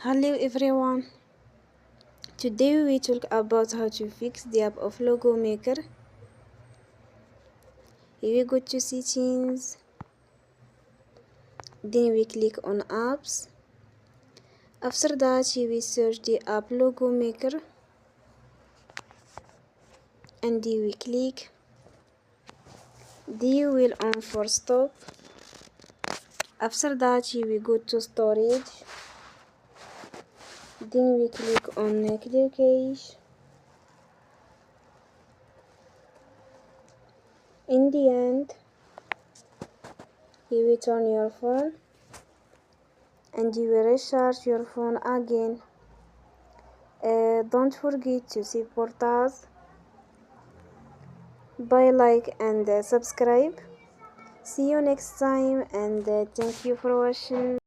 Hello everyone. Today we talk about how to fix the app of Logo Maker. Here we go to settings. Then we click on apps. After that we search the app Logo Maker and we click. Then we will on for stop. After that we go to storage. Then we click on clear cache. In the end, you will turn your phone and you will recharge your phone again. Don't forget to support us by like and subscribe. See you next time and thank you for watching.